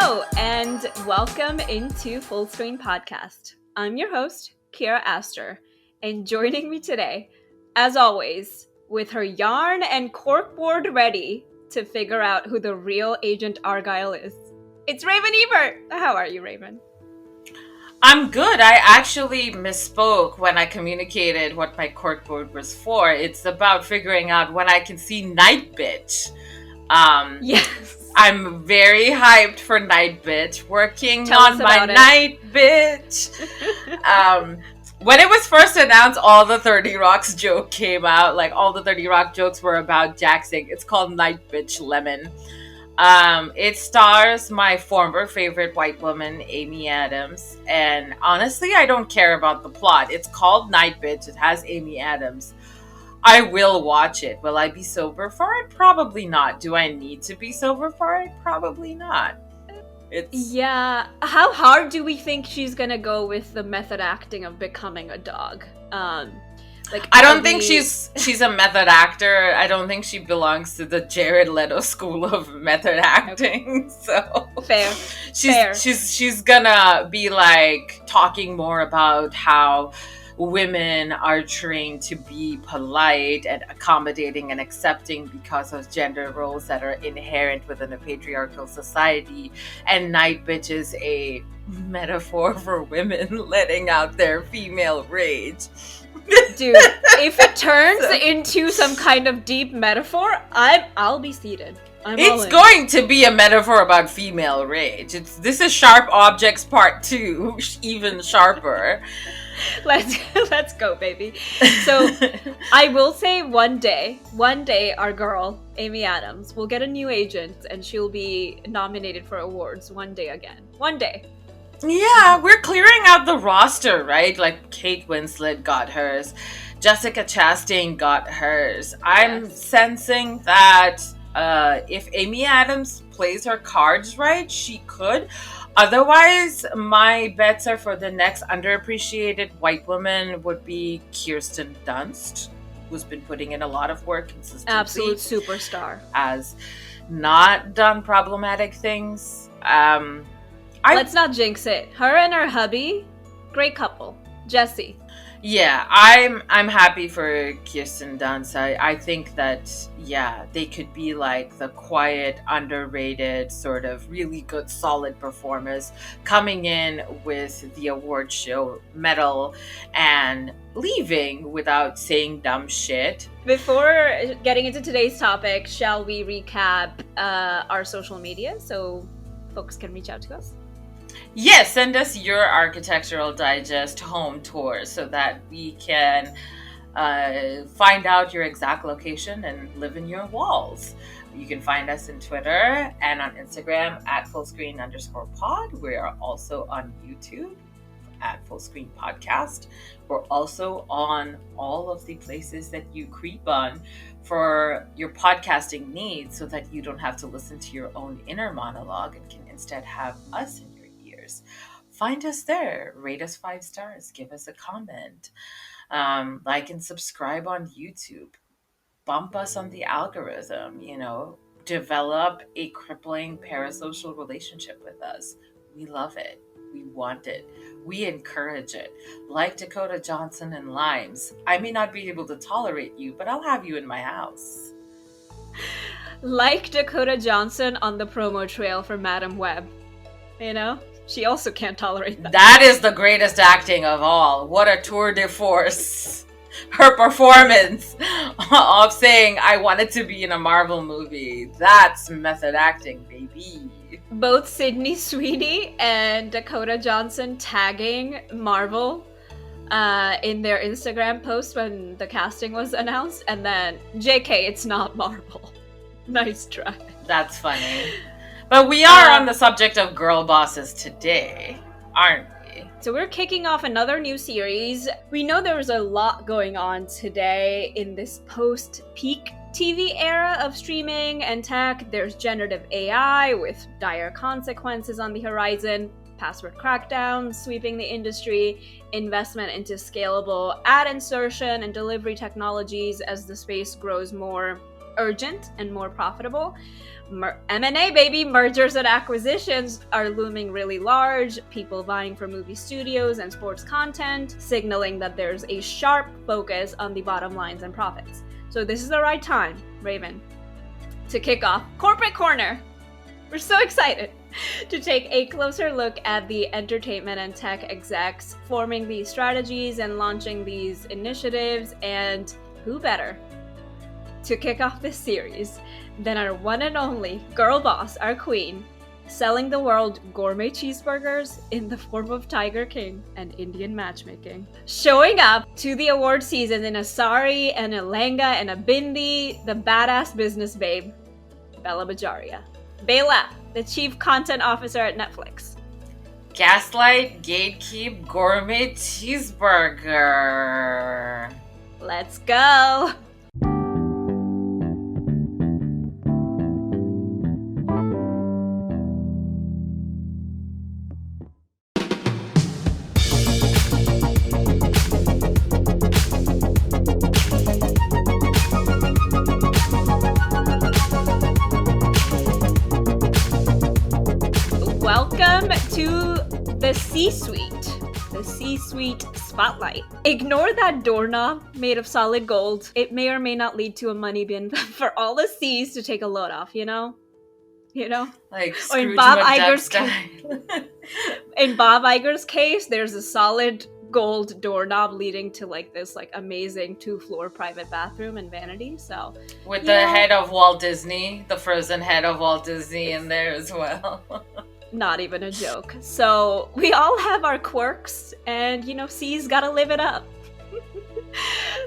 Hello, and welcome into Full Screen Podcast. I'm your host, Kira Aster, and joining me today, as always, with her yarn and corkboard ready to figure out who the real Agent Argyle is, it's Raven Ebert. How are you, Raven? I'm good. I actually misspoke when I communicated what my corkboard was for. It's about figuring out when I can see Night Bitch. Yes. I'm very hyped for Night Bitch. Working Tell on us my about it. Night Bitch. When it was first announced, all the 30 Rock's joke came out. Like, all the 30 Rock jokes were about Jack saying, it's called Night Bitch Lemon. It stars my former favorite white woman, Amy Adams. And honestly, I don't care about the plot. It's called Night Bitch. It has Amy Adams. I will watch it. Will I be sober for it? Probably not. Do I need to be sober for it? Probably not. Yeah. How hard do we think she's gonna go with the method acting of becoming a dog? I don't think she's a method actor. I don't think she belongs to the Jared Leto school of method acting. So Fair. She's gonna be like talking more about how women are trained to be polite and accommodating and accepting because of gender roles that are inherent within a patriarchal society. And Night Bitch is a metaphor for women letting out their female rage. Dude, if it turns into some kind of deep metaphor, I'll be seated. It's going to be a metaphor about female rage. This is Sharp Objects Part 2, even sharper. Let's go, baby. So I will say one day our girl, Amy Adams, will get a new agent and she'll be nominated for awards one day again. One day. Yeah, we're clearing out the roster, right? Like Kate Winslet got hers. Jessica Chastain got hers. Yes. I'm sensing that if Amy Adams plays her cards right, she could. Otherwise, my bets are for the next underappreciated white woman would be Kirsten Dunst, who's been putting in a lot of work consistently. Absolute superstar. Has not done problematic things. Let's not jinx it. Her and her hubby, great couple. Jesse. Yeah, I'm happy for Kirsten Dunst. I think that, yeah, they could be like the quiet, underrated, sort of really good, solid performers coming in with the award show medal and leaving without saying dumb shit. Before getting into today's topic, shall we recap our social media so folks can reach out to us? Yes, send us your Architectural Digest home tour so that we can find out your exact location and live in your walls. You can find us on Twitter and on Instagram at fullscreen_pod. We are also on YouTube at Fullscreen Podcast. We're also on all of the places that you creep on for your podcasting needs so that you don't have to listen to your own inner monologue and can instead have us in your ears. Find us there. Rate us 5 stars. Give us a comment. Like and subscribe on YouTube. Bump us on the algorithm. Develop a crippling parasocial relationship with us. We love it. We want it. We encourage it. Like Dakota Johnson and Limes. I may not be able to tolerate you, but I'll have you in my house. Like Dakota Johnson on the promo trail for Madam Web. She also can't tolerate that. That is the greatest acting of all. What a tour de force. Her performance of saying, I wanted to be in a Marvel movie. That's method acting, baby. Both Sydney Sweeney and Dakota Johnson tagging Marvel in their Instagram post when the casting was announced. And then, JK, it's not Marvel. Nice try. That's funny. But we are on the subject of girl bosses today, aren't we? So we're kicking off another new series. We know there's a lot going on today in this post-peak TV era of streaming and tech. There's generative AI with dire consequences on the horizon, password crackdown sweeping the industry, investment into scalable ad insertion and delivery technologies as the space grows more urgent and more profitable. M&A, baby, mergers and acquisitions are looming really large, people vying for movie studios and sports content, signaling that there's a sharp focus on the bottom lines and profits. So this is the right time, Raven, to kick off Corporate Corner. We're so excited to take a closer look at the entertainment and tech execs forming these strategies and launching these initiatives, and who better to kick off this series than our one and only girl boss, our queen, selling the world gourmet cheeseburgers in the form of Tiger King and Indian matchmaking. Showing up to the award season in a sari and a lehenga and a bindi, the badass business babe, Bela Bajaria. Bela, the Chief Content Officer at Netflix. Gaslight, gatekeep, gourmet cheeseburger. Let's go! Welcome to the C-Suite spotlight. Ignore that doorknob made of solid gold. It may or may not lead to a money bin for all the C's to take a load off, you know? Like Or in Scrooge Bob McDuck Iger's style. In Bob Iger's case, there's a solid gold doorknob leading to like this like amazing 2-floor private bathroom and vanity. So With the head of Walt Disney, the frozen head of Walt Disney in there as well. not even a joke. So we all have our quirks, and C's gotta live it up.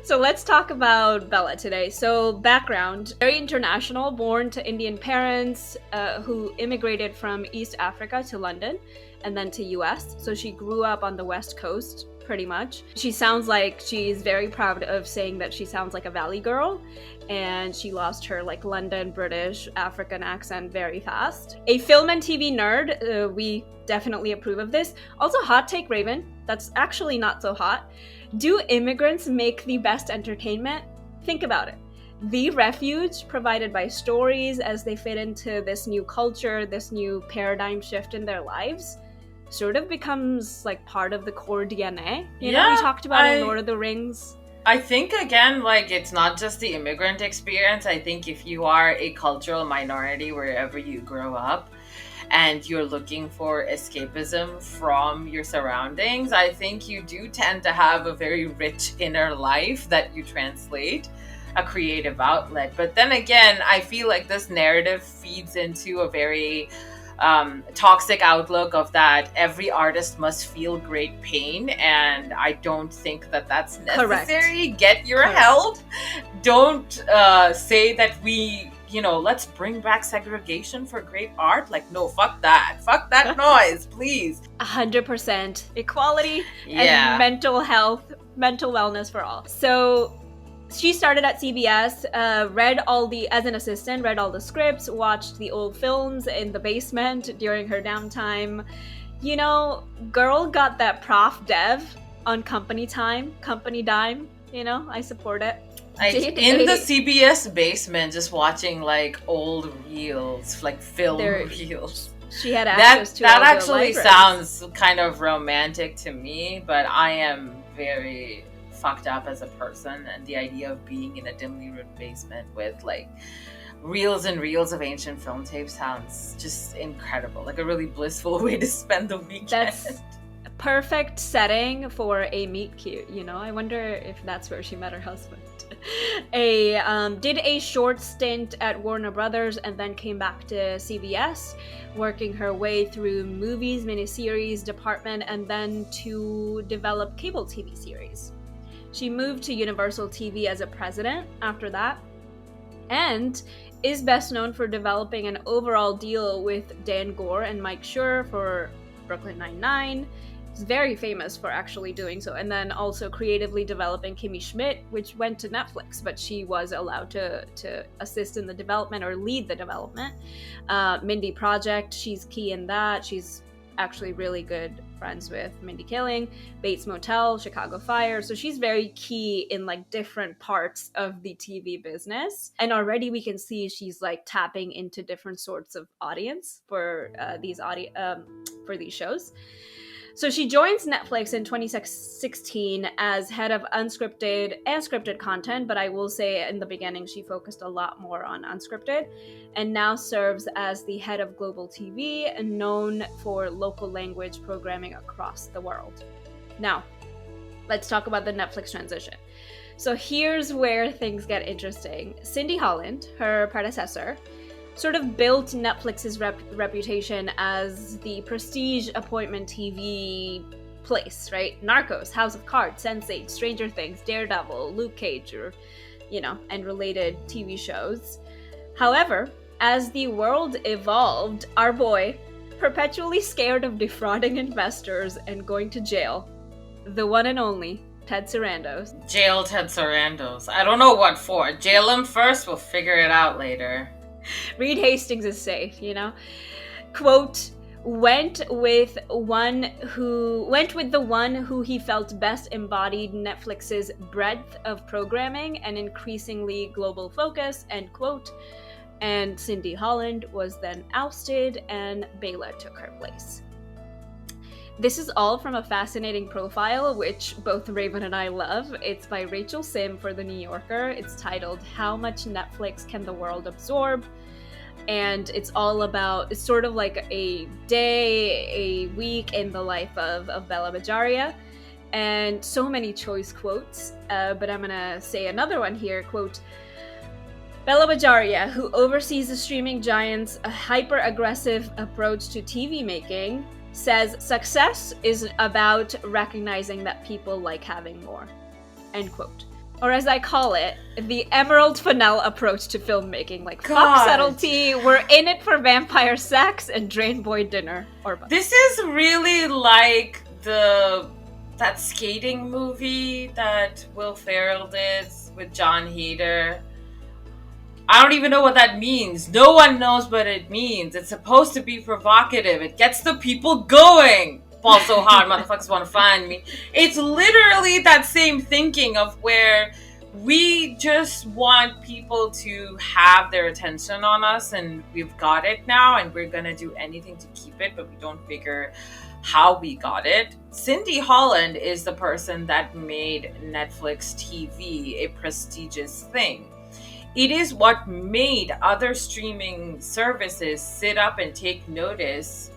So let's talk about Bela today. So background, very international, born to Indian parents who immigrated from East Africa to London and then to US. So she grew up on the West Coast, pretty much. She sounds like she's very proud of saying that she sounds like a Valley girl, and she lost her like London, British, African accent very fast. A film and TV nerd, we definitely approve of this. Also, hot take, Raven, that's actually not so hot. Do immigrants make the best entertainment? Think about it. The refuge provided by stories as they fit into this new culture, this new paradigm shift in their lives, sort of becomes like part of the core DNA. You know, we talked about in Lord of the Rings. I think, again, like, it's not just the immigrant experience. I think if you are a cultural minority wherever you grow up, and you're looking for escapism from your surroundings, I think you do tend to have a very rich inner life that you translate, a creative outlet. But then again, I feel like this narrative feeds into a very toxic outlook of that every artist must feel great pain, and I don't think that that's necessary. Correct. Get your help. Don't say that we... let's bring back segregation for great art. Like, no, fuck that. Fuck that noise, please. 100% equality and mental health, mental wellness for all. So she started at CBS, as an assistant, read all the scripts, watched the old films in the basement during her downtime. Girl got that prof dev on company time, company dime. I support it. In the CBS basement, just watching like old reels, like film reels. She had access to that actually sounds kind of romantic to me, but I am very fucked up as a person, and the idea of being in a dimly lit basement with like reels and reels of ancient film tapes sounds just incredible. Like a really blissful way to spend the weekend. That's a perfect setting for a meet cute. I wonder if that's where she met her husband. Did a short stint at Warner Brothers and then came back to CBS, working her way through movies, miniseries department, and then to develop cable TV series. She moved to Universal TV as a president after that, and is best known for developing an overall deal with Dan Gore and Mike Schur for Brooklyn Nine-Nine. He's very famous for actually doing so, and then also creatively developing Kimmy Schmidt, which went to Netflix, but she was allowed to assist in the development or lead the development. Mindy Project, she's key in that. She's actually really good friends with Mindy Kaling, Bates Motel, Chicago Fire. So she's very key in like different parts of the TV business. And already we can see she's like tapping into different sorts of audience for for these shows. So she joins Netflix in 2016 as head of unscripted and scripted content, but I will say in the beginning she focused a lot more on unscripted, and now serves as the head of global TV and known for local language programming across the world. Now, let's talk about the Netflix transition. So here's where things get interesting. Cindy Holland, her predecessor, sort of built Netflix's reputation as the prestige appointment TV place, right? Narcos, House of Cards, Sense8, Stranger Things, Daredevil, Luke Cage, or, and related TV shows. However, as the world evolved, our boy, perpetually scared of defrauding investors and going to jail, the one and only Ted Sarandos. Jail Ted Sarandos. I don't know what for. Jail him first, we'll figure it out later. Reed Hastings is safe, Quote, went with the one who he felt best embodied Netflix's breadth of programming and increasingly global focus, end quote. And Cindy Holland was then ousted and Bela took her place. This is all from a fascinating profile, which both Raven and I love. It's by Rachel Sim for The New Yorker. It's titled, How Much Netflix Can the World Absorb? And it's all about, it's sort of like a day, a week in the life of Bela Bajaria. And so many choice quotes, but I'm gonna say another one here, quote, Bela Bajaria, who oversees the streaming giant's hyper-aggressive approach to TV making, says success is about recognizing that people like having more, end quote. Or as I call it, the Emerald Fennell approach to filmmaking. Like, fuck subtlety, we're in it for vampire sex and drain boy dinner. Or both. This is really like that skating movie that Will Ferrell did with John Heder. I don't even know what that means. No one knows what it means. It's supposed to be provocative. It gets the people going. Fall so hard, motherfuckers want to find me. It's literally that same thinking of where we just want people to have their attention on us, and we've got it now, and we're going to do anything to keep it, but we don't figure how we got it. Cindy Holland is the person that made Netflix TV a prestigious thing. It is what made other streaming services sit up and take notice,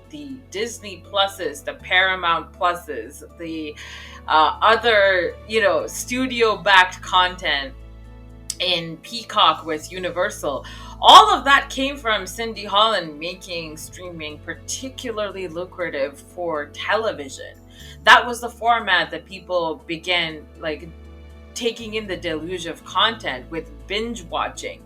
the Disney Pluses, the Paramount Pluses, the other, studio-backed content in Peacock with Universal. All of that came from Cindy Holland making streaming particularly lucrative for television. That was the format that people began, taking in the deluge of content with binge watching,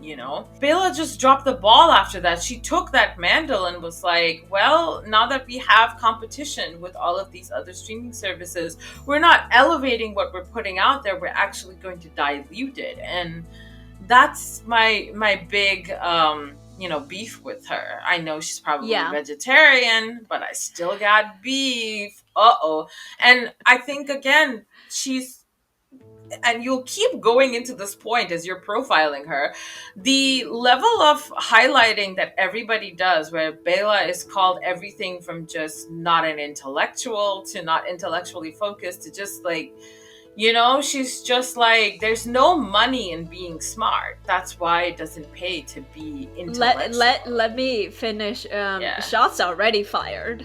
Bela just dropped the ball after that. She took that mantle and was like, well, now that we have competition with all of these other streaming services, we're not elevating what we're putting out there, we're actually going to dilute it. And that's my big beef with her. I know she's probably vegetarian, but I still got beef. And I think, again, and you'll keep going into this point as you're profiling her, the level of highlighting that everybody does, where Bela is called everything from just not an intellectual to not intellectually focused to just she's just there's no money in being smart. That's why it doesn't pay to be intellectual. Let me finish. Shots already fired,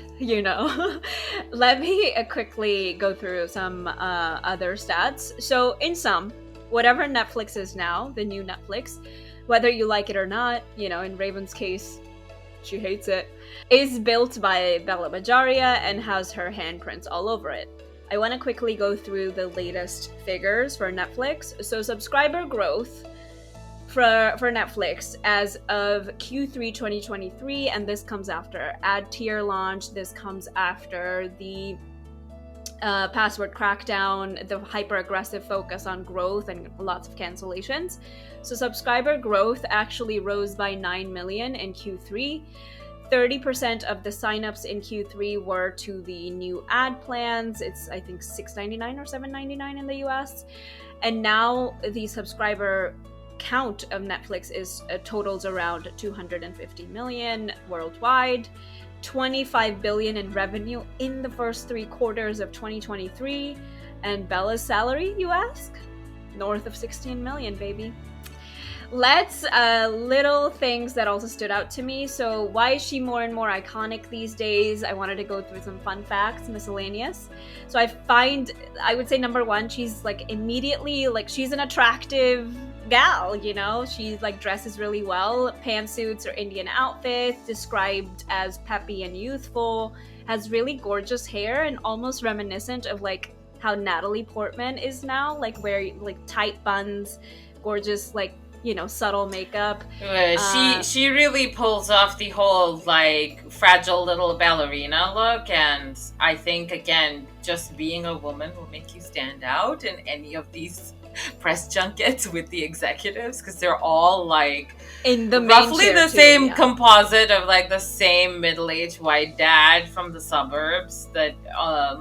Let me quickly go through some other stats. So in sum, whatever Netflix is now, the new Netflix, whether you like it or not, in Raven's case, she hates it, is built by Bela Bajaria and has her handprints all over it. I want to quickly go through the latest figures for Netflix. So subscriber growth for Netflix as of Q3 2023, and this comes after ad tier launch. This comes after the password crackdown, the hyper-aggressive focus on growth, and lots of cancellations. So subscriber growth actually rose by 9 million in Q3. 30% of the signups in Q3 were to the new ad plans. It's, I think, $6.99 or $7.99 in the US. And now the subscriber count of Netflix is totals around 250 million worldwide, 25 billion in revenue in the first 3 quarters of 2023. And Bella's salary, you ask? North of 16 million, baby. Let's little things that also stood out to me. So why is she more and more iconic these days? I wanted to go through some fun facts, miscellaneous. So I would say number one, she's like immediately, like she's an attractive gal, you know? She like dresses really well. Pantsuits or Indian outfits, described as peppy and youthful, has really gorgeous hair and almost reminiscent of like how Natalie Portman is now, like wearing like tight buns, gorgeous like, you know, subtle makeup. She really pulls off the whole like fragile little ballerina look, and I think again, just being a woman will make you stand out in any of these press junkets with the executives, because they're all like in the roughly the same composite of like the same middle-aged white dad from the suburbs that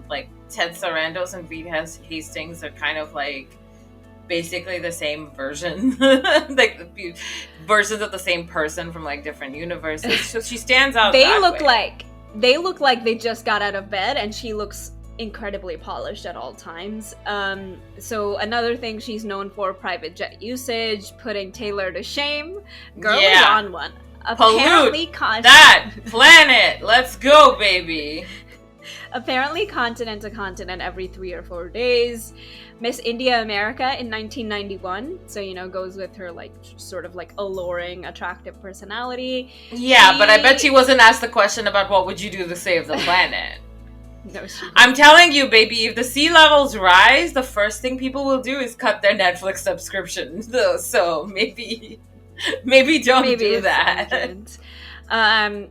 like Ted Sarandos and Reed Hastings are kind of like basically the same version, like versions of the same person from like different universes. So she stands out. They look like they just got out of bed, and she looks incredibly polished at all times. So another thing she's known for, private jet usage, putting Taylor to shame. Girl is on one. Apparently, that planet. Let's go, baby. Apparently continent to continent every 3 or 4 days. Miss India America in 1991, so you know, goes with her like sort of like alluring, attractive personality. Yeah, but I bet she wasn't asked the question about what would you do to save the planet. No, I'm telling you, baby, if the sea levels rise, the first thing people will do is cut their Netflix subscription. So maybe don't do that.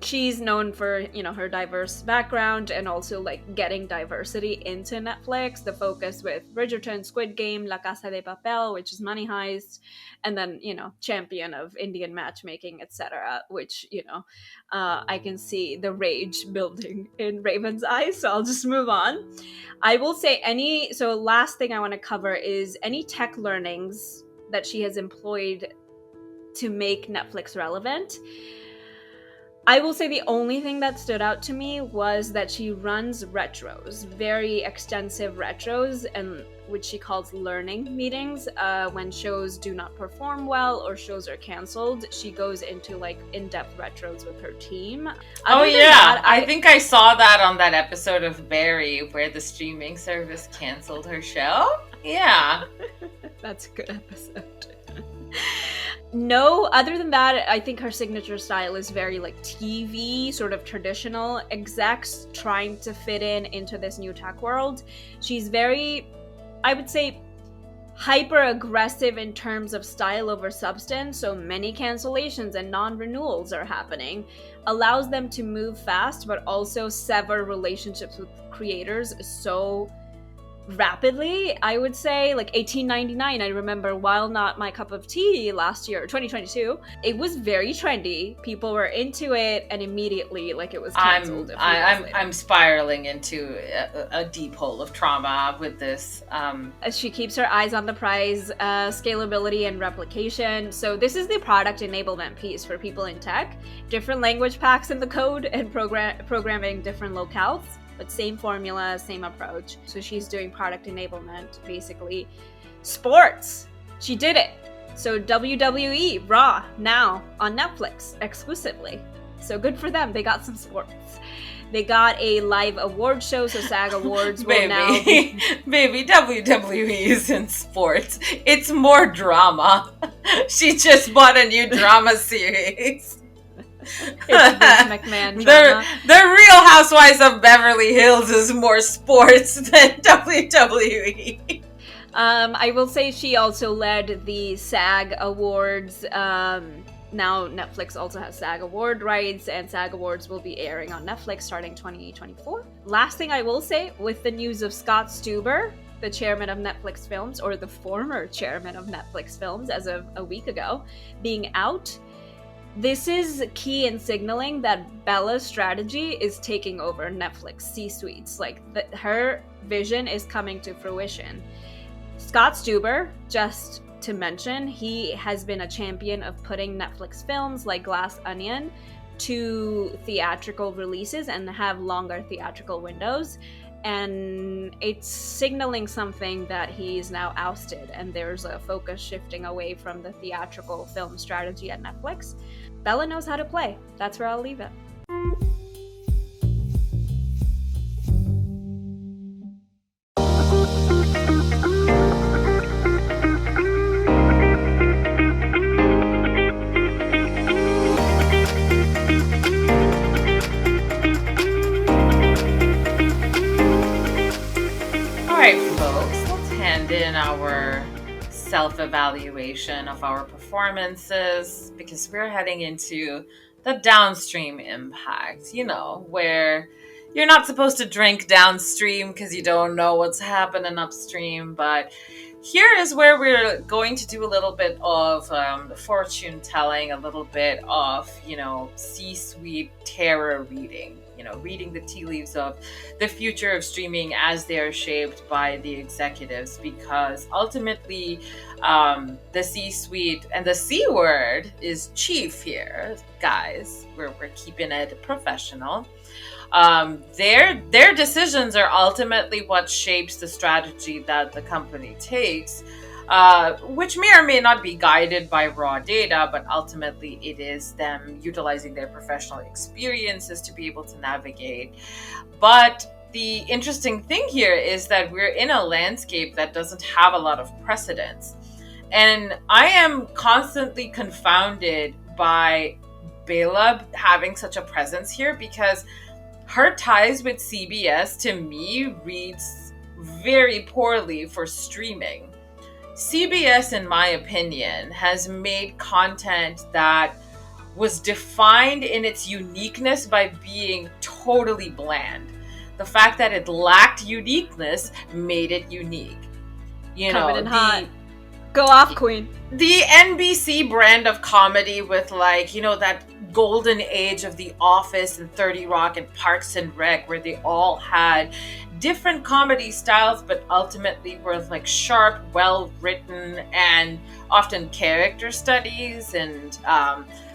She's known for, you know, her diverse background and also like getting diversity into Netflix. The focus with Bridgerton, Squid Game, La Casa de Papel, which is Money Heist, and then, you know, champion of Indian matchmaking, etc., which, you know, I can see the rage building in Raven's eyes, so I'll just move on. I will say last thing I want to cover is any tech learnings that she has employed to make Netflix relevant. I will say the only thing that stood out to me was that she runs retros, very extensive retros, and which she calls learning meetings. When shows do not perform well or shows are canceled, she goes into like in-depth retros with her team. I think I saw that on that episode of Barry where the streaming service canceled her show. Yeah. That's a good episode. No, other than that, I think her signature style is very like TV, sort of traditional execs trying to fit into this new tech world. She's very, I would say, hyper aggressive in terms of style over substance, so many cancellations and non-renewals are happening. Allows them to move fast, but also sever relationships with creators so rapidly. I would say like 1899, I remember, while not my cup of tea last year, 2022, it was very trendy. People were into it, and immediately like it was canceled. I'm spiraling into a deep hole of trauma with this. She keeps her eyes on the prize, scalability and replication. So this is the product enablement piece for people in tech. Different language packs in the code and programming different locales. But same formula, same approach. So she's doing product enablement, basically. Sports! She did it! So WWE, Raw, now on Netflix, exclusively. So good for them, they got some sports. They got a live award show, so SAG Awards will now be... Baby, WWE isn't sports. It's more drama. She just bought a new drama series. It's a Vince McMahon drama. The Real Housewives of Beverly Hills is more sports than WWE. I will say she also led the SAG Awards. Now Netflix also has SAG Award rights, and SAG Awards will be airing on Netflix starting 2024. Last thing I will say, with the news of Scott Stuber, the chairman of Netflix Films, or the former chairman of Netflix Films as of a week ago, being out, This is key in signaling that Bella's strategy is taking over Netflix C-suites. Like, her vision is coming to fruition. Scott Stuber, just to mention, he has been a champion of putting Netflix films like Glass Onion to theatrical releases and have longer theatrical windows. And it's signaling something that he's now ousted, and there's a focus shifting away from the theatrical film strategy at Netflix. Bella knows how to play. That's where I'll leave it. In our self-evaluation of our performances, because we're heading into the downstream impact, where you're not supposed to drink downstream because you don't know what's happening upstream. But here is where we're going to do a little bit of fortune telling, a little bit of, C-suite tarot reading. Reading the tea leaves of the future of streaming as they are shaped by the executives, because ultimately the C-suite, and the C word is chief here, guys. We're keeping it professional. Their decisions are ultimately what shapes the strategy that the company takes, which may or may not be guided by raw data, but ultimately it is them utilizing their professional experiences to be able to navigate. But the interesting thing here is that we're in a landscape that doesn't have a lot of precedents. And I am constantly confounded by Bela having such a presence here, because her ties with CBS, to me, reads very poorly for streaming. CBS, in my opinion, has made content that was defined in its uniqueness by being totally bland. The fact that it lacked uniqueness made it unique. Coming in hot. Go off, Queen. The NBC brand of comedy with, that golden age of The Office and 30 Rock and Parks and Rec, where they all had different comedy styles, but ultimately were sharp, well written, and often character studies, and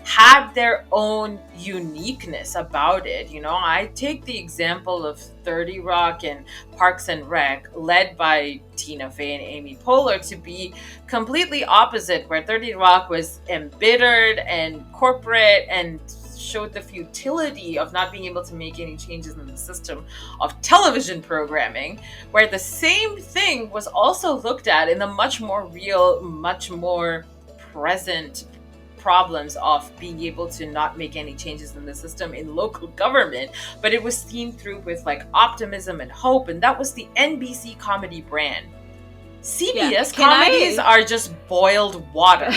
had their own uniqueness about it. I take the example of 30 Rock and Parks and Rec, led by Tina Fey and Amy Poehler, to be completely opposite, where 30 Rock was embittered and corporate and showed the futility of not being able to make any changes in the system of television programming, where the same thing was also looked at in the much more real, much more present problems of being able to not make any changes in the system in local government, but it was seen through with optimism and hope, and that was the NBC comedy brand. CBS comedies are just boiled water.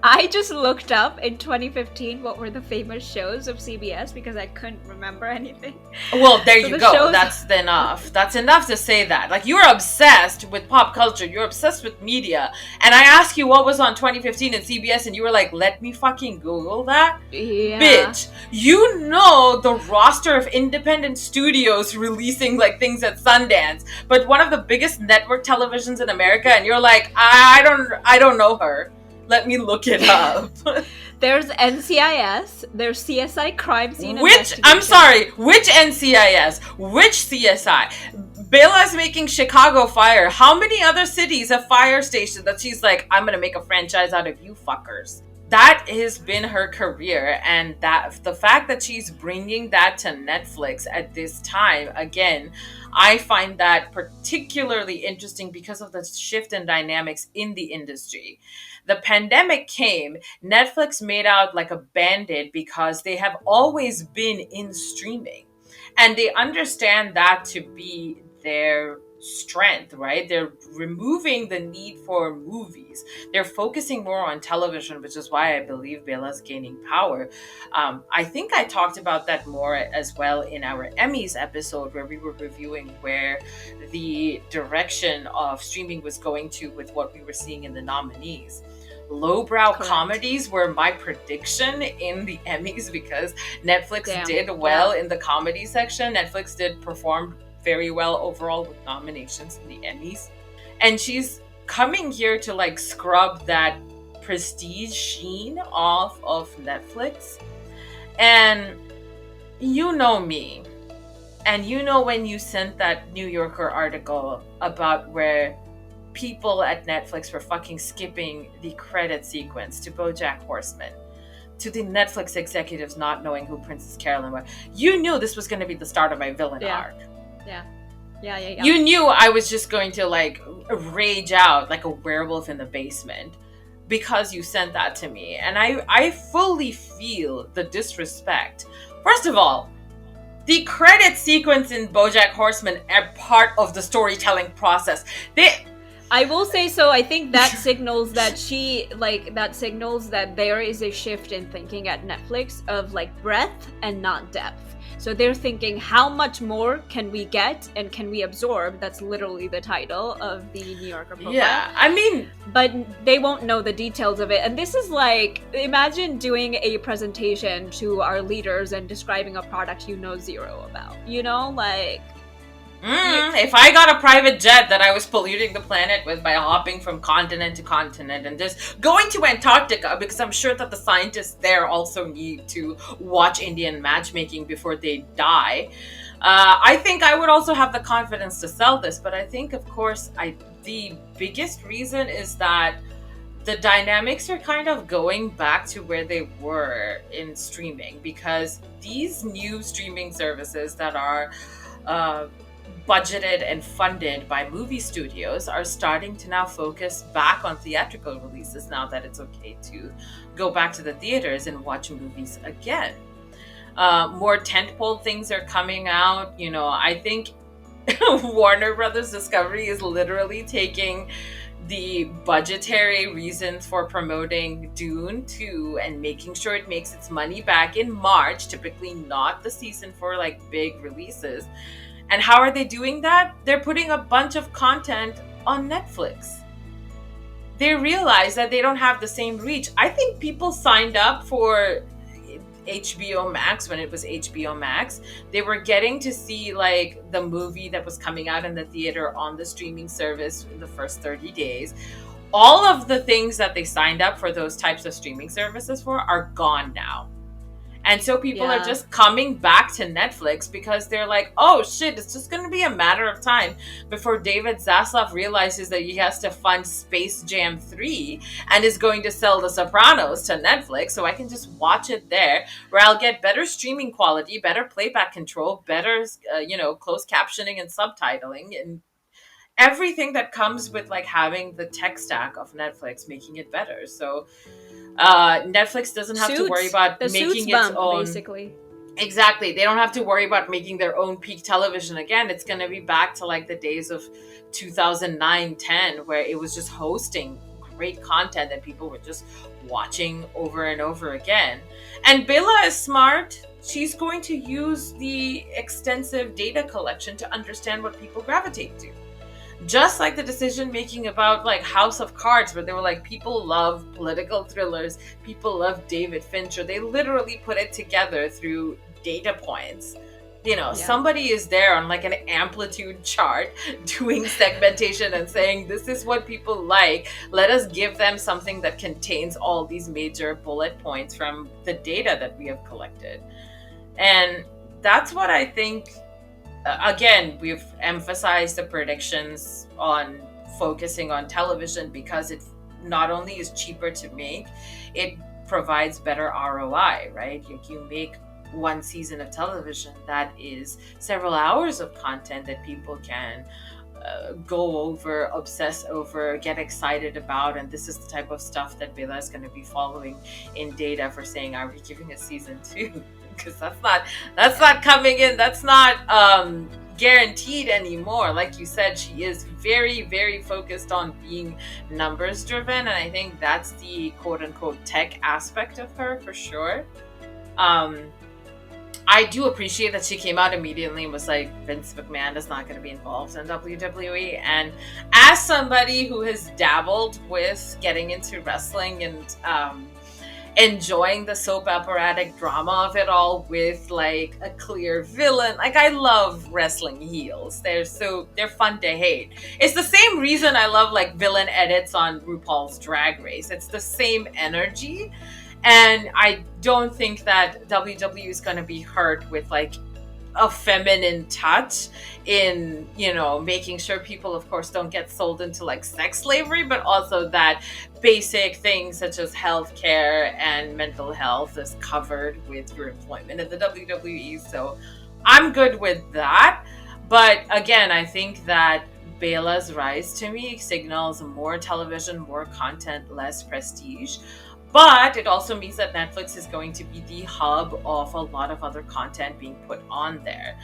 I just looked up in 2015 what were the famous shows of CBS because I couldn't remember anything. Well, there you go. That's enough. That's enough to say that. You're obsessed with pop culture. You're obsessed with media. And I asked you what was on 2015 in CBS, and you were like, let me fucking Google that? Yeah. Bitch, you know the roster of independent studios releasing things at Sundance, but one of the biggest network televisions in America, and you're like, I don't know her. Let me look it up. There's NCIS. There's CSI Crime Scene Investigation. I'm sorry, which NCIS? Which CSI? Bela's making Chicago Fire. How many other cities have fire stations that she's like, I'm going to make a franchise out of you fuckers? That has been her career, and that the fact that she's bringing that to Netflix at this time, again, I find that particularly interesting because of the shift in dynamics in the industry. The pandemic came, Netflix made out like a bandit because they have always been in streaming, and they understand that to be their strength, right? They're removing the need for movies. They're focusing more on television, which is why I believe Bela's gaining power. I think I talked about that more as well in our Emmys episode, where we were reviewing where the direction of streaming was going to with what we were seeing in the nominees. lowbrow Correct. comedies were my prediction in the Emmys, because Netflix Damn. did well in the comedy section. Netflix did perform very well overall with nominations in the Emmys. And she's coming here to like scrub that prestige sheen off of Netflix. And you know me. And you know when you sent that New Yorker article about where people at Netflix were fucking skipping the credit sequence to BoJack Horseman, to the Netflix executives not knowing who Princess Carolyn was. You knew this was going to be the start of my villain arc. Yeah. You knew I was just going to like rage out like a werewolf in the basement because you sent that to me. And I fully feel the disrespect. First of all, the credit sequence in BoJack Horseman are part of the storytelling process. I will say so. I think that signals that there is a shift in thinking at Netflix of like breadth and not depth. So they're thinking, how much more can we get and can we absorb? That's literally the title of the New Yorker profile. Yeah, I mean... But they won't know the details of it. And this is like, imagine doing a presentation to our leaders and describing a product you know zero about. You know, like... If I got a private jet that I was polluting the planet with by hopping from continent to continent and just going to Antarctica, because I'm sure that the scientists there also need to watch Indian matchmaking before they die, I think I would also have the confidence to sell this. But I think, of course, the biggest reason is that the dynamics are kind of going back to where they were in streaming, because these new streaming services that are budgeted and funded by movie studios are starting to now focus back on theatrical releases now that it's okay to go back to the theaters and watch movies again. More tentpole things are coming out. You know, I think Warner Brothers Discovery is literally taking the budgetary reasons for promoting Dune 2 and making sure it makes its money back in March, typically not the season for like big releases. And how are they doing that? They're putting a bunch of content on Netflix. They realize that they don't have the same reach. I think people signed up for HBO Max when it was HBO Max. They were getting to see like the movie that was coming out in the theater on the streaming service in the first 30 days. All of the things that they signed up for those types of streaming services for are gone now. And so people are just coming back to Netflix because they're like, oh shit, it's just going to be a matter of time before David Zaslav realizes that he has to fund Space Jam 3 and is going to sell The Sopranos to Netflix, so I can just watch it there, where I'll get better streaming quality, better playback control, better, closed captioning and subtitling, and everything that comes with like having the tech stack of Netflix, making it better. So Netflix doesn't have to worry about making its own. Basically. Exactly. They don't have to worry about making their own peak television again. It's going to be back to like the days of 2009-10, where it was just hosting great content that people were just watching over and over again. And Bela is smart. She's going to use the extensive data collection to understand what people gravitate to. Just like the decision making about like House of Cards, where they were like, people love political thrillers, people love David Fincher. They literally put it together through data points. Somebody is there on like an amplitude chart doing segmentation and saying, this is what people like. Let us give them something that contains all these major bullet points from the data that we have collected. And that's what I think. Again, we've emphasized the predictions on focusing on television because it not only is cheaper to make, it provides better ROI, right? You make one season of television that is several hours of content that people can go over, obsess over, get excited about. And this is the type of stuff that Bela is going to be following in data for saying, are we giving a season 2? Because that's not coming in. That's not guaranteed anymore. Like you said, she is very, very focused on being numbers driven, and I think that's the quote unquote tech aspect of her for sure. I do appreciate that she came out immediately and was like, Vince McMahon is not going to be involved in WWE. And as somebody who has dabbled with getting into wrestling and enjoying the soap operatic drama of it all with like a clear villain, like I love wrestling heels. They're fun to hate. It's the same reason I love like villain edits on RuPaul's Drag Race. It's the same energy. And I don't think that WWE is going to be hurt with like a feminine touch in, you know, making sure people, of course, don't get sold into like sex slavery, but also that basic things such as healthcare and mental health is covered with your employment at the WWE. So I'm good with that. But again, I think that Bela's rise to me signals more television, more content, less prestige. But it also means that Netflix is going to be the hub of a lot of other content being put on there.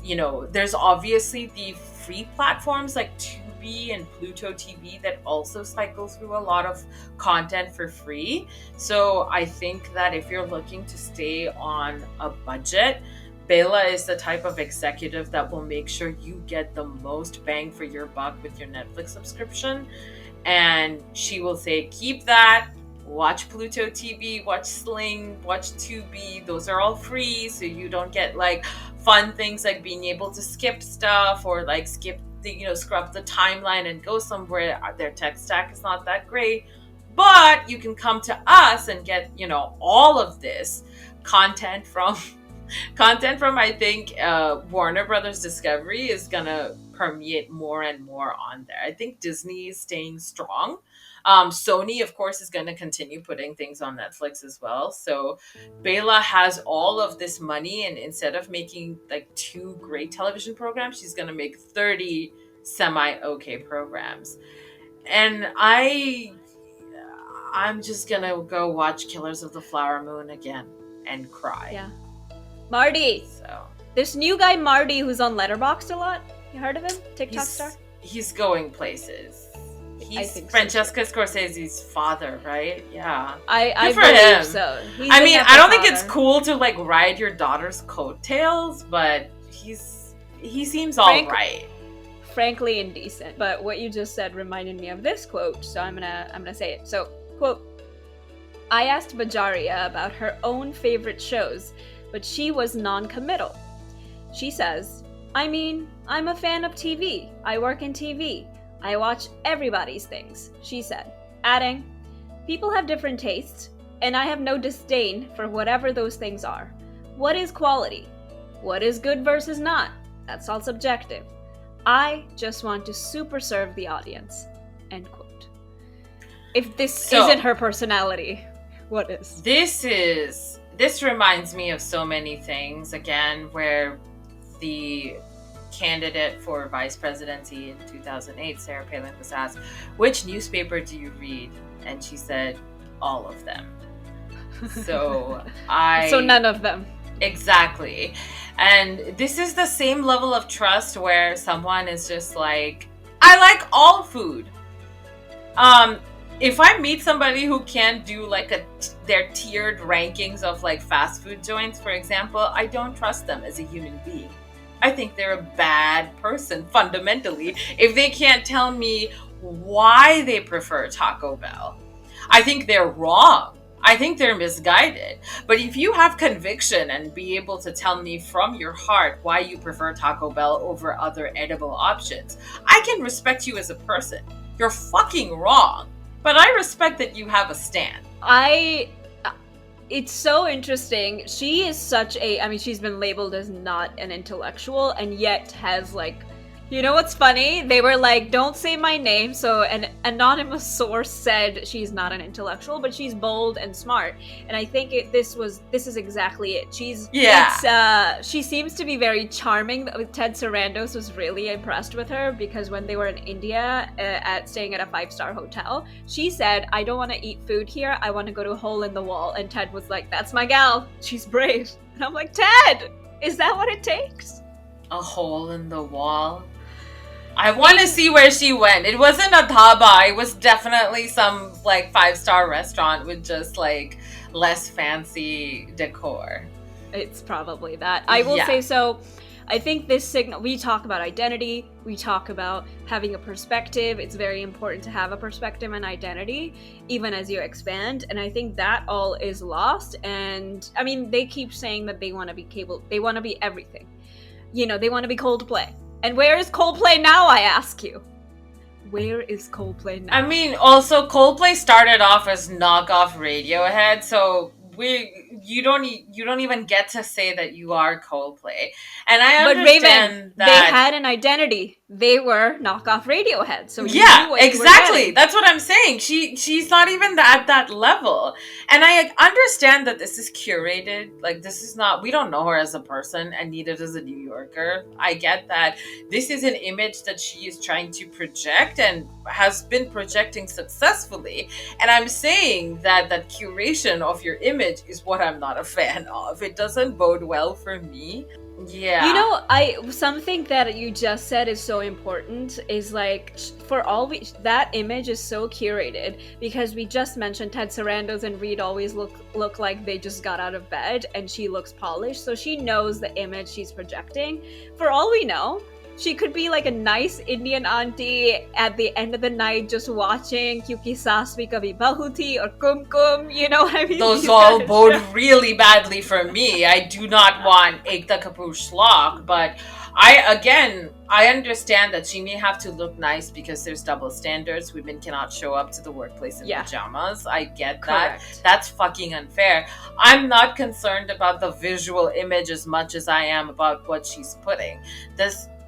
You know, there's obviously the free platforms like Tubi and Pluto TV that also cycle through a lot of content for free. So I think that if you're looking to stay on a budget, Bela is the type of executive that will make sure you get the most bang for your buck with your Netflix subscription. And she will say, keep that, watch Pluto TV, watch Sling, watch Tubi. Those are all free, so you don't get like fun things like being able to skip stuff or like skip the, you know, scrub the timeline and go somewhere. Their tech stack is not that great. But you can come to us and get, you know, all of this content from I think Warner Brothers Discovery is gonna permeate more and more on there. I think Disney is staying strong. Sony, of course, is going to continue putting things on Netflix as well. So Bela has all of this money, and instead of making like 2 great television programs, she's going to make 30 semi-okay programs. And I'm just going to go watch Killers of the Flower Moon again and cry. Yeah. Marty. So this new guy Marty who's on Letterboxd a lot. You heard of him? TikTok star? He's going places. He's think Francesca Scorsese's father, right? Yeah. I for believe him. so. I mean, I don't think it's cool to like ride your daughter's coattails, but he seems all right. Frankly indecent. But what you just said reminded me of this quote, so I'm gonna say it. So, quote, I asked Bajaria about her own favorite shows, but she was non-committal. She says, I mean, I'm a fan of TV. I work in TV. I watch everybody's things, she said, adding, people have different tastes, and I have no disdain for whatever those things are. What is quality? What is good versus not? That's all subjective. I just want to super serve the audience. End quote. If this isn't her personality, what is? This reminds me of so many things, again, where the candidate for vice presidency in 2008, Sarah Palin, was asked, which newspaper do you read? And she said, all of them. So none of them. Exactly. And this is the same level of trust where someone is just like, I like all food. If I meet somebody who can't do like their tiered rankings of like fast food joints, for example, I don't trust them as a human being. I think they're a bad person fundamentally if they can't tell me why they prefer Taco Bell. I think they're wrong. I think they're misguided. But if you have conviction and be able to tell me from your heart why you prefer Taco Bell over other edible options, I can respect you as a person. You're fucking wrong. But I respect that you have a stand. It's so interesting. She is she's been labeled as not an intellectual and yet has like, you know what's funny? They were like, don't say my name. So an anonymous source said she's not an intellectual, but she's bold and smart. And I think this is exactly it. She seems to be very charming. Ted Sarandos was really impressed with her because when they were in India staying at a 5-star hotel, she said, I don't want to eat food here. I want to go to a hole in the wall. And Ted was like, that's my gal. She's brave. And I'm like, Ted, is that what it takes? A hole in the wall? I want to see where she went. It wasn't a dhaba. It was definitely some like 5-star restaurant with just like less fancy decor. It's probably that. I will say so. I think this signal, we talk about identity, we talk about having a perspective. It's very important to have a perspective and identity, even as you expand. And I think that all is lost. And I mean, they keep saying that they want to be they want to be everything. You know, they want to be Coldplay. And where is Coldplay now, I ask you? Where is Coldplay now? I mean, also, Coldplay started off as knockoff Radiohead, so you don't even get to say that you are Coldplay. And I understand Raven, that they had an identity. They were knockoff Radiohead. So you yeah, knew what exactly. You were That's what I'm saying. She's not even at that level. And I understand that this is curated. Like, this is not, we don't know her as a person, and neither does a New Yorker. I get that this is an image that she is trying to project and has been projecting successfully. And I'm saying that curation of your image is what I'm not a fan of. It doesn't bode well for me. Yeah. You know, something that you just said is so important is like, for all that image is so curated, because we just mentioned Ted Sarandos and Reed always look like they just got out of bed, and she looks polished, so she knows the image she's projecting. For all we know, she could be like a nice Indian auntie at the end of the night just watching Kyuki Saas Bhi Kabhi Bahu Thi or Kum Kum, you know what I mean? Those all bode really badly for me. I do not want Ekta Kapoor schlock, but I understand that she may have to look nice because there's double standards. Women cannot show up to the workplace in pajamas. I get that. Correct. That's fucking unfair. I'm not concerned about the visual image as much as I am about what she's putting.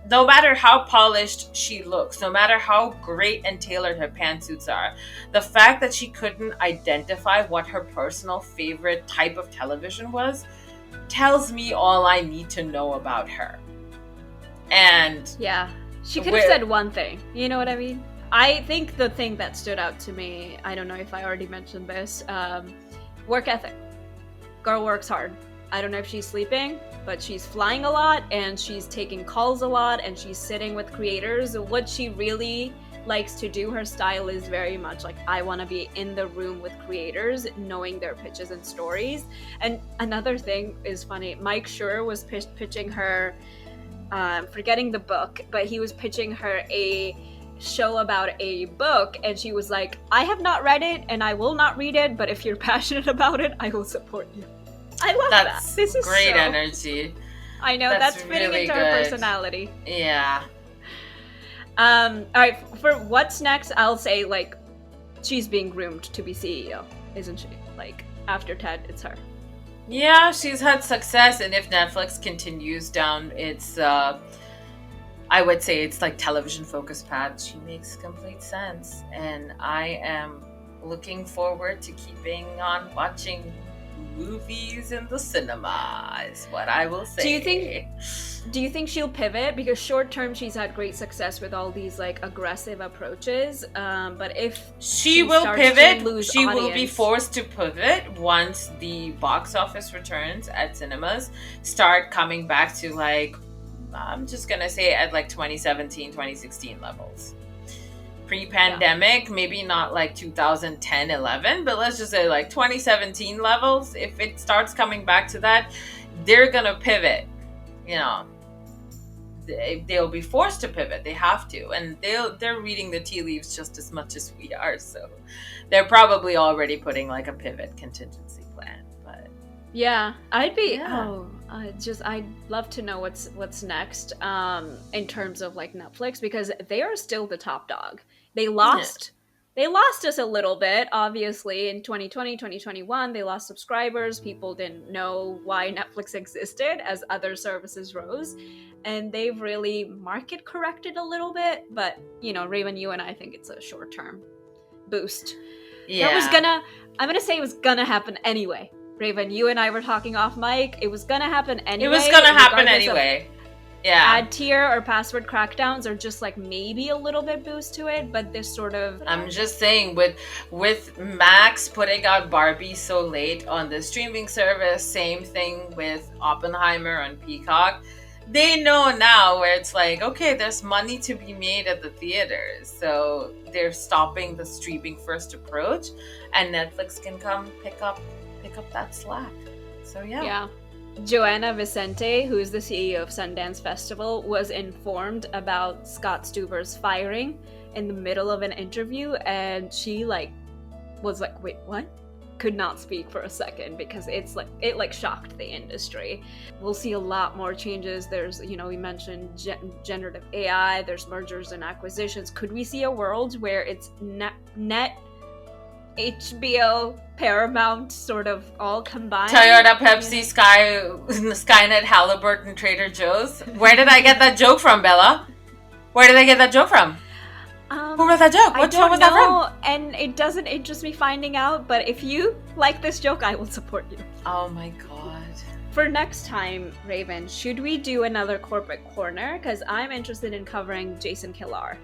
No matter how polished she looks, no matter how great and tailored her pantsuits are, the fact that she couldn't identify what her personal favorite type of television was tells me all I need to know about her. And yeah, she could have said one thing. You know what I mean? I think the thing that stood out to me, I don't know if I already mentioned this, work ethic. Girl works hard. I don't know if she's sleeping, but she's flying a lot, and she's taking calls a lot, and she's sitting with creators. What she really likes to do, her style is very much like, I want to be in the room with creators, knowing their pitches and stories. And another thing is funny, Mike Schur was pitching her, forgetting the book, but he was pitching her a show about a book, and she was like, I have not read it, and I will not read it, but if you're passionate about it, I will support you. I love that. This is great energy. I know, that's fitting really into good. her personality. Yeah. All right, for what's next, I'll say, like, she's being groomed to be CEO, isn't she? Like, after Ted, it's her. Yeah, she's had success, and if Netflix continues down its, I would say it's like television-focused path, she makes complete sense. And I am looking forward to keeping on watching movies in the cinema, is what I will say. Do you think she'll pivot? Because short term she's had great success with all these like aggressive approaches, but if she will pivot, she will be forced to pivot once the box office returns at cinemas start coming back to, like, I'm just gonna say at like 2017 2016 levels. Pre-pandemic, maybe not like 2010, 11, but let's just say like 2017 levels. If it starts coming back to that, they're gonna pivot. You know, they'll be forced to pivot. They have to, and they're reading the tea leaves just as much as we are. So they're probably already putting like a pivot contingency plan. But yeah, I'd love to know what's next in terms of like Netflix, because they are still the top dog. They lost us a little bit, obviously, in 2020, 2021. They lost subscribers. People didn't know why Netflix existed as other services rose. And they've really market corrected a little bit. But, you know, Raven, you and I think it's a short-term boost. Yeah. I'm going to say it was going to happen anyway. Raven, you and I were talking off mic. It was going to happen anyway. It was going to happen anyway. Yeah. Ad tier or password crackdowns are just like maybe a little bit boost to it, but this sort of... I'm just saying, with Max putting out Barbie so late on the streaming service, same thing with Oppenheimer on Peacock, they know now where it's like, okay, there's money to be made at the theaters, so they're stopping the streaming first approach, and Netflix can come pick up that slack. So yeah. Joanna Vicente, who is the CEO of Sundance Festival, was informed about Scott Stuber's firing in the middle of an interview, and she was like, wait, what? Could not speak for a second because it shocked the industry. We'll see a lot more changes. There's, we mentioned generative AI, there's mergers and acquisitions. Could we see a world where it's net HBO, Paramount, sort of all combined? Toyota, Pepsi, Skynet, Halliburton, Trader Joe's. Where did I get that joke from, Bella? Where did I get that joke from? Who wrote that joke? What show was that from? And it doesn't interest me finding out, but if you like this joke, I will support you. Oh my god. For next time, Raven, should we do another corporate corner? Because I'm interested in covering Jason Kilar.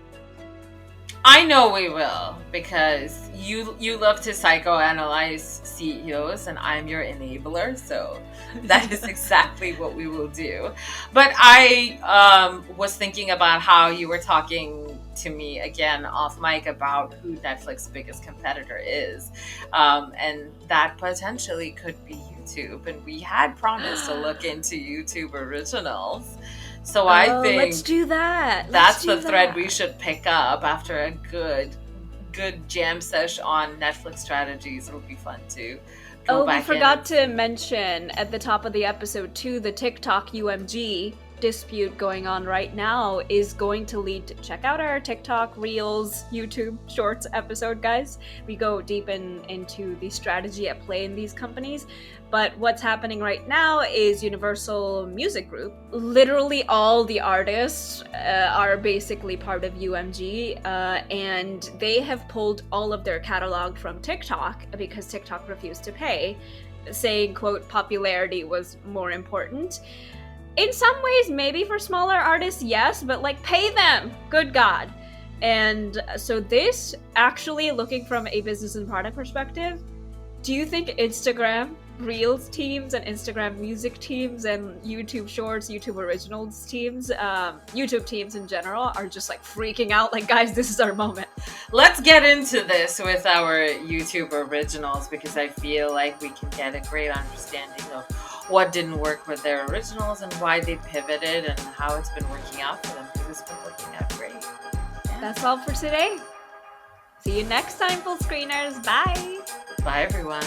I know we will, because you love to psychoanalyze CEOs, and I'm your enabler, so that is exactly what we will do. But I was thinking about how you were talking to me again off mic about who Netflix's biggest competitor is, and that potentially could be YouTube. And we had promised to look into YouTube originals. So I think let's do that. That's the thread we should pick up after a good jam sesh on Netflix strategies. It'll be fun to go back. We forgot to mention at the top of the episode too, the TikTok UMG dispute going on right now is going to lead to check out our TikTok Reels, YouTube Shorts episode, guys. We go deep into the strategy at play in these companies. But what's happening right now is Universal Music Group. Literally all the artists are basically part of UMG, and they have pulled all of their catalog from TikTok because TikTok refused to pay, saying, quote, popularity was more important. In some ways, maybe for smaller artists, yes, but pay them. Good God. And so this, actually, looking from a business and product perspective, do you think Instagram Reels teams and Instagram music teams and YouTube Shorts, YouTube Originals teams, YouTube teams in general are just freaking out? Guys, this is our moment. Let's get into this with our YouTube Originals, because I feel like we can get a great understanding of what didn't work with their originals and why they pivoted and how it's been working out for them, because it's been working out great. Yeah. That's all for today. See you next time, full screeners. Bye. Bye, everyone.